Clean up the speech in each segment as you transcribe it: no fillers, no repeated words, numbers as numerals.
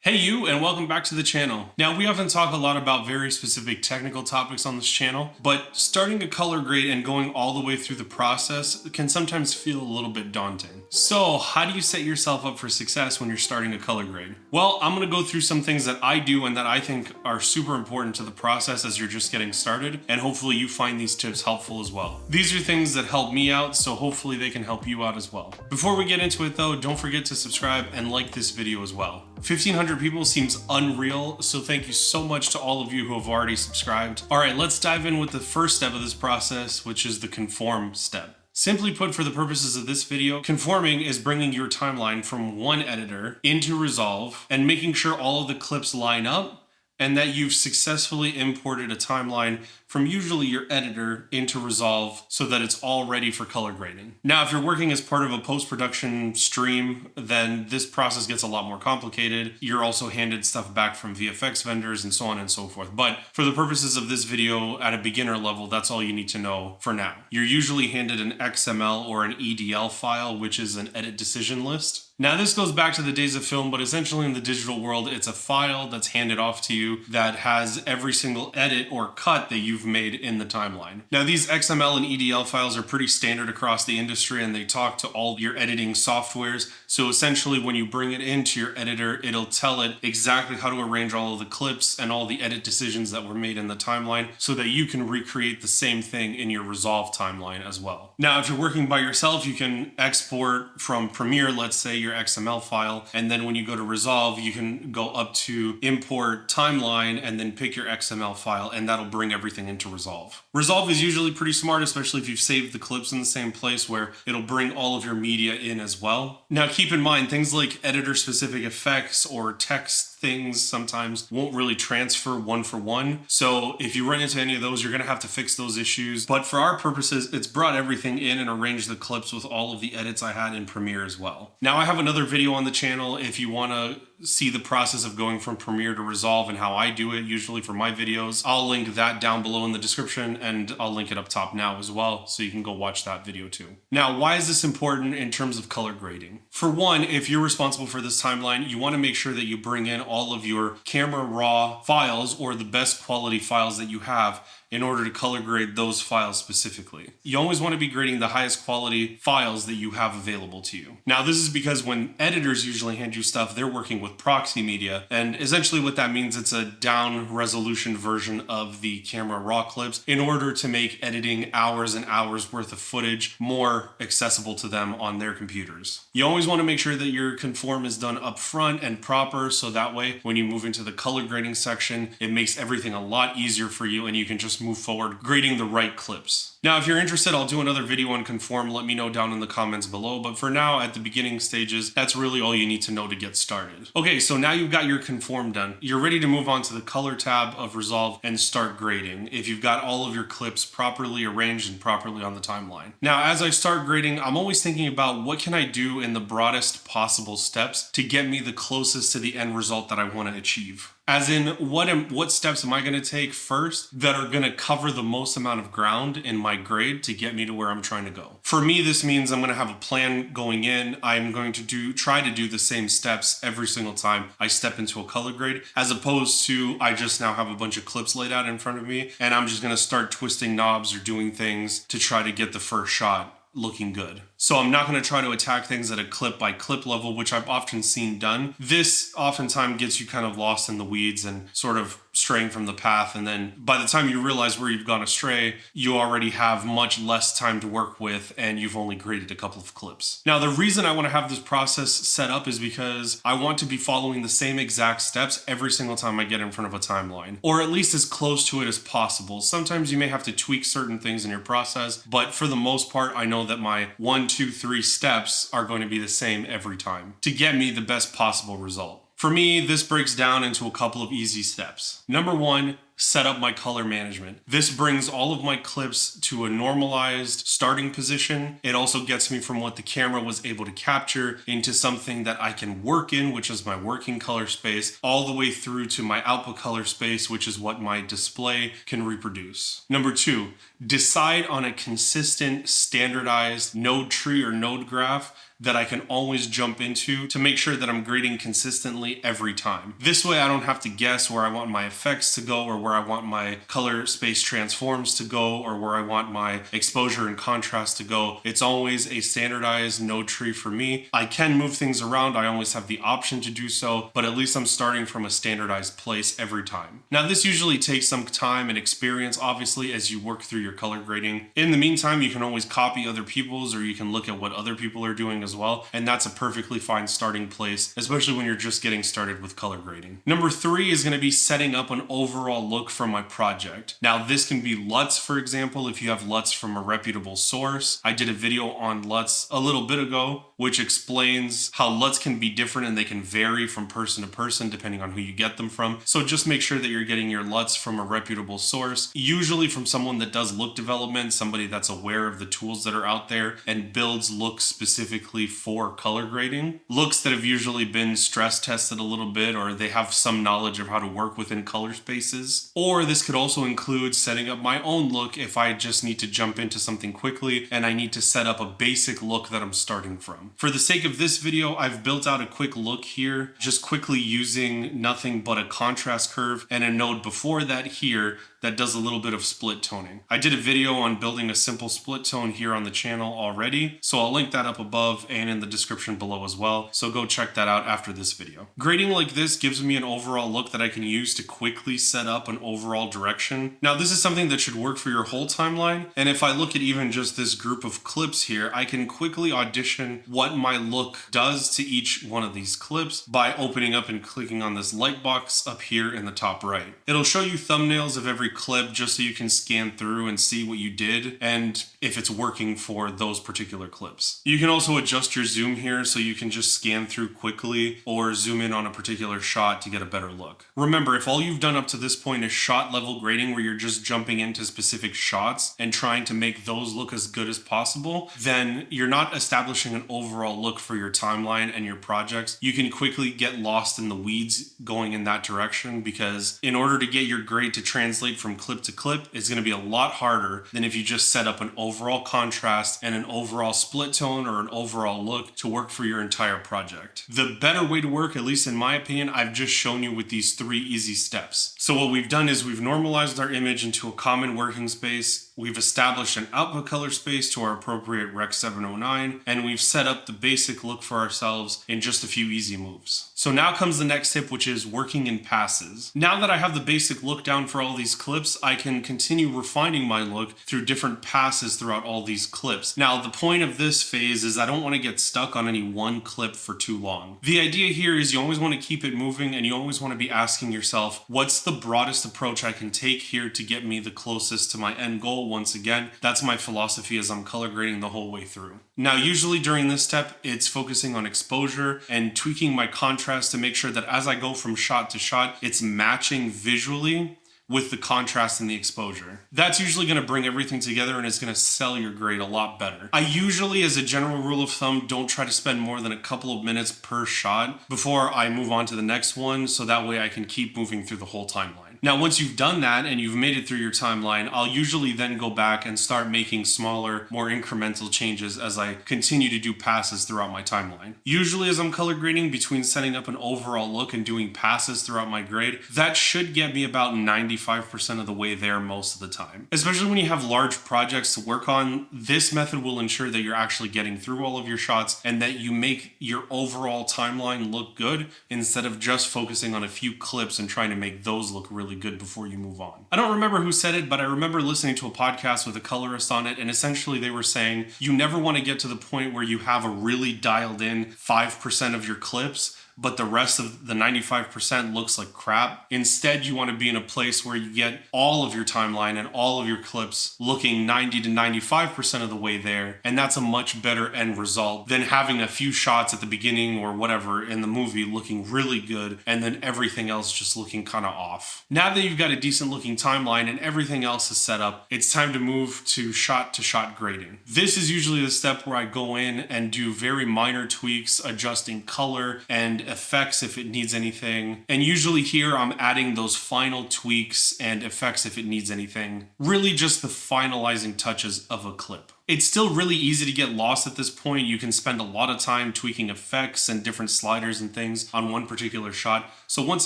Hey you, and welcome back to the channel. Now, we often talk a lot about very specific technical topics on this channel, but starting to color grade and going all the way through the process can sometimes feel a little bit daunting. So, how do you set yourself up for success when you're starting a color grade? Well, I'm gonna go through some things that I do and that I think are super important to the process as you're just getting started, and hopefully you find these tips helpful as well. These are things that help me out, so hopefully they can help you out as well. Before we get into it though, don't forget to subscribe and like this video as well. 1,500 people seems unreal, so thank you so much to all of you who have already subscribed. All right, let's dive in with the first step of this process, which is the conform step. Simply put, for the purposes of this video, conforming is bringing your timeline from one editor into Resolve and making sure all of the clips line up and that you've successfully imported a timeline from usually your editor into Resolve so that it's all ready for color grading. Now, if you're working as part of a post-production stream, then this process gets a lot more complicated. You're also handed stuff back from VFX vendors and so on and so forth. But for the purposes of this video, at a beginner level, that's all you need to know for now. You're usually handed an XML or an EDL file, which is an edit decision list. Now, this goes back to the days of film, but essentially in the digital world, it's a file that's handed off to you that has every single edit or cut that you've made in the timeline. Now, these XML and EDL files are pretty standard across the industry, and they talk to all your editing softwares. So essentially, when you bring it into your editor, it'll tell it exactly how to arrange all of the clips and all the edit decisions that were made in the timeline so that you can recreate the same thing in your Resolve timeline as well. Now, if you're working by yourself, you can export from Premiere, let's say, your XML file, and then when you go to Resolve, you can go up to import timeline and then pick your XML file, and that'll bring everything into Resolve. Resolve is usually pretty smart, especially if you've saved the clips in the same place, where it'll bring all of your media in as well. Now, keep in mind, things like editor-specific effects or text things sometimes won't really transfer one for one. So if you run into any of those, you're gonna have to fix those issues. But for our purposes, it's brought everything in and arranged the clips with all of the edits I had in Premiere as well. Now, I have another video on the channel if you wanna see the process of going from Premiere to Resolve and how I do it, usually for my videos. I'll link that down below in the description, and I'll link it up top now as well, so you can go watch that video too. Now, why is this important in terms of color grading? For one, if you're responsible for this timeline, you wanna make sure that you bring in all of your camera raw files or the best quality files that you have in order to color grade those files specifically. You always want to be grading the highest quality files that you have available to you. Now, this is because when editors usually hand you stuff, they're working with proxy media, and essentially what that means, it's a down resolution version of the camera raw clips in order to make editing hours and hours worth of footage more accessible to them on their computers. You always want to make sure that your conform is done up front and proper, so that way when you move into the color grading section, it makes everything a lot easier for you and you can just move forward grading the right clips. Now, if you're interested, I'll do another video on conform. Let me know down in the comments below. But for now, at the beginning stages, that's really all you need to know to get started. Okay, so now you've got your conform done. You're ready to move on to the color tab of Resolve and start grading if you've got all of your clips properly arranged and properly on the timeline. Now, as I start grading, I'm always thinking about what can I do in the broadest possible steps to get me the closest to the end result that I want to achieve. As in, what steps am I going to take first that are going to cover the most amount of ground in my grade to get me to where I'm trying to go? For me, this means I'm going to have a plan going in. I'm going to try to do the same steps every single time I step into a color grade, as opposed to I just now have a bunch of clips laid out in front of me and I'm just going to start twisting knobs or doing things to try to get the first shot looking good. So I'm not going to try to attack things at a clip by clip level, which I've often seen done. This oftentimes gets you kind of lost in the weeds and sort of straying from the path. And then by the time you realize where you've gone astray, you already have much less time to work with and you've only graded a couple of clips. Now, the reason I want to have this process set up is because I want to be following the same exact steps every single time I get in front of a timeline, or at least as close to it as possible. Sometimes you may have to tweak certain things in your process, but for the most part, I know that my 1, 2, 3 steps are going to be the same every time to get me the best possible result. For me, this breaks down into a couple of easy steps. Number one, set up my color management. This brings all of my clips to a normalized starting position. It also gets me from what the camera was able to capture into something that I can work in, which is my working color space, all the way through to my output color space, which is what my display can reproduce. Number 2, decide on a consistent, standardized node tree or node graph that I can always jump into to make sure that I'm grading consistently every time. This way I don't have to guess where I want my effects to go or where I want my color space transforms to go or where I want my exposure and contrast to go. It's always a standardized node tree for me. I can move things around, I always have the option to do so, but at least I'm starting from a standardized place every time. Now this usually takes some time and experience, obviously, as you work through your color grading. In the meantime, you can always copy other people's, or you can look at what other people are doing as well, and that's a perfectly fine starting place, especially when you're just getting started with color grading. Number 3 is going to be setting up an overall look for my project. Now this can be LUTs, for example, if you have LUTs from a reputable source. I did a video on LUTs a little bit ago, which explains how LUTs can be different and they can vary from person to person depending on who you get them from. So just make sure that you're getting your LUTs from a reputable source, usually from someone that does look development, somebody that's aware of the tools that are out there and builds looks specifically for color grading. Looks that have usually been stress tested a little bit, or they have some knowledge of how to work within color spaces. Or this could also include setting up my own look if I just need to jump into something quickly and I need to set up a basic look that I'm starting from. For the sake of this video, I've built out a quick look here, just quickly using nothing but a contrast curve and a node before that here that does a little bit of split toning. I did a video on building a simple split tone here on the channel already, so I'll link that up above and in the description below as well, so go check that out after this video. Grading like this gives me an overall look that I can use to quickly set up an overall direction. Now this is something that should work for your whole timeline, and if I look at even just this group of clips here, I can quickly audition what my look does to each one of these clips by opening up and clicking on this light box up here in the top right. It'll show you thumbnails of every clip just so you can scan through and see what you did and if it's working for those particular clips. You can also adjust your zoom here so you can just scan through quickly or zoom in on a particular shot to get a better look. Remember, if all you've done up to this point is shot level grading where you're just jumping into specific shots and trying to make those look as good as possible, then you're not establishing an overall look for your timeline and your projects. You can quickly get lost in the weeds going in that direction, because in order to get your grade to translate from clip to clip, it's going to be a lot harder than if you just set up an overall contrast and an overall split tone or an overall look to work for your entire project. The better way to work, at least in my opinion, I've just shown you with these 3 easy steps. So what we've done is we've normalized our image into a common working space, we've established an output color space to our appropriate Rec 709, and we've set up the basic look for ourselves in just a few easy moves. So now comes the next tip, which is working in passes. Now that I have the basic look down for all these clips, I can continue refining my look through different passes throughout all these clips. Now, the point of this phase is I don't want to get stuck on any one clip for too long. The idea here is you always want to keep it moving, and you always want to be asking yourself, what's the broadest approach I can take here to get me the closest to my end goal? Once again, that's my philosophy as I'm color grading the whole way through. Now, usually during this step, it's focusing on exposure and tweaking my contrast to make sure that as I go from shot to shot, it's matching visually with the contrast and the exposure. That's usually going to bring everything together and it's going to sell your grade a lot better. I usually, as a general rule of thumb, don't try to spend more than a couple of minutes per shot before I move on to the next one, so that way I can keep moving through the whole timeline. Now, once you've done that and you've made it through your timeline, I'll usually then go back and start making smaller, more incremental changes as I continue to do passes throughout my timeline. Usually as I'm color grading, between setting up an overall look and doing passes throughout my grade, that should get me about 95% of the way there most of the time. Especially when you have large projects to work on, this method will ensure that you're actually getting through all of your shots and that you make your overall timeline look good instead of just focusing on a few clips and trying to make those look really good before you move on. I don't remember who said it, but I remember listening to a podcast with a colorist on it, and essentially they were saying you never want to get to the point where you have a really dialed in 5% of your clips but the rest of the 95% looks like crap. Instead, you want to be in a place where you get all of your timeline and all of your clips looking 90 to 95% of the way there, and that's a much better end result than having a few shots at the beginning or whatever in the movie looking really good and then everything else just looking kind of off. Now that you've got a decent looking timeline and everything else is set up, it's time to move to shot grading. This is usually the step where I go in and do very minor tweaks, adjusting color and effects if it needs anything. And usually here I'm adding those final tweaks and effects if it needs anything. Really just the finalizing touches of a clip. It's still really easy to get lost at this point. You can spend a lot of time tweaking effects and different sliders and things on one particular shot. So once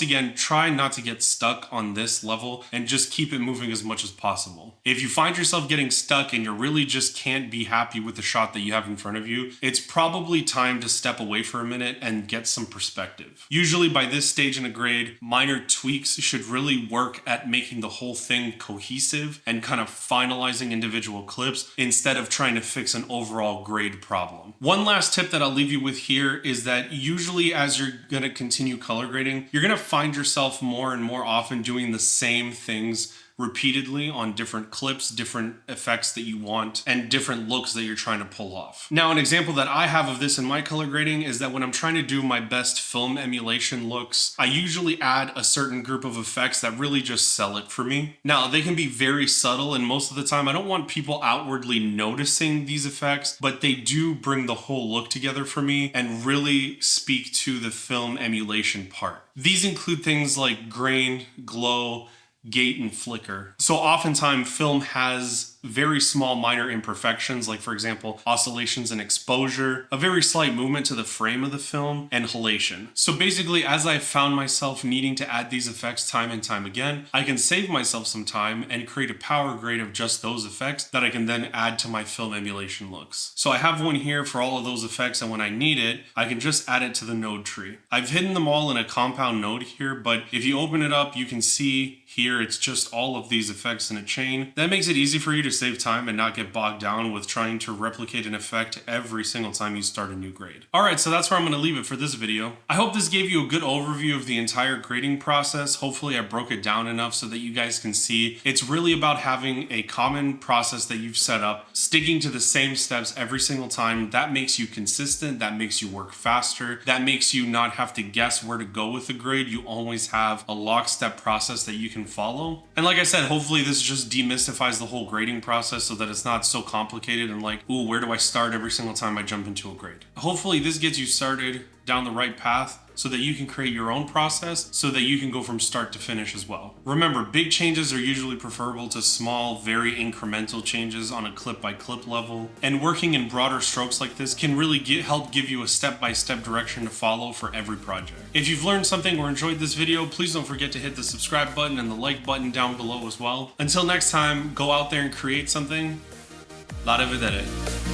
again, try not to get stuck on this level and just keep it moving as much as possible. If you find yourself getting stuck and you really just can't be happy with the shot that you have in front of you, it's probably time to step away for a minute and get some perspective. Usually by this stage in a grade, minor tweaks should really work at making the whole thing cohesive and kind of finalizing individual clips instead of trying to fix an overall grade problem. One last tip that I'll leave you with here is that usually as you're going to continue color grading, you're going to find yourself more and more often doing the same things repeatedly on different clips, different effects that you want, and different looks that you're trying to pull off. Now, an example that I have of this in my color grading is that when I'm trying to do my best film emulation looks, I usually add a certain group of effects that really just sell it for me. Now, they can be very subtle, and most of the time I don't want people outwardly noticing these effects, but they do bring the whole look together for me and really speak to the film emulation part. These include things like grain, glow, gate, and flicker. So oftentimes film has very small minor imperfections, like for example, oscillations in exposure, a very slight movement to the frame of the film, and halation. So basically, as I found myself needing to add these effects time and time again, I can save myself some time and create a power grade of just those effects that I can then add to my film emulation looks. So I have one here for all of those effects, and when I need it, I can just add it to the node tree. I've hidden them all in a compound node here, but if you open it up, you can see here it's just all of these effects in a chain. That makes it easy for you to save time and not get bogged down with trying to replicate an effect every single time you start a new grade. Alright, so that's where I'm going to leave it for this video. I hope this gave you a good overview of the entire grading process. Hopefully I broke it down enough so that you guys can see it's really about having a common process that you've set up, sticking to the same steps every single time. That makes you consistent, that makes you work faster, that makes you not have to guess where to go with the grade. You always have a lockstep process that you can follow. And like I said, hopefully this just demystifies the whole grading process so that it's not so complicated and like, ooh, where do I start every single time I jump into a grade? Hopefully this gets you started down the right path so that you can create your own process so that you can go from start to finish as well. Remember, big changes are usually preferable to small, very incremental changes on a clip-by-clip level, and working in broader strokes like this can really help give you a step-by-step direction to follow for every project. If you've learned something or enjoyed this video, please don't forget to hit the subscribe button and the like button down below as well. Until next time, go out there and create something. La vedere.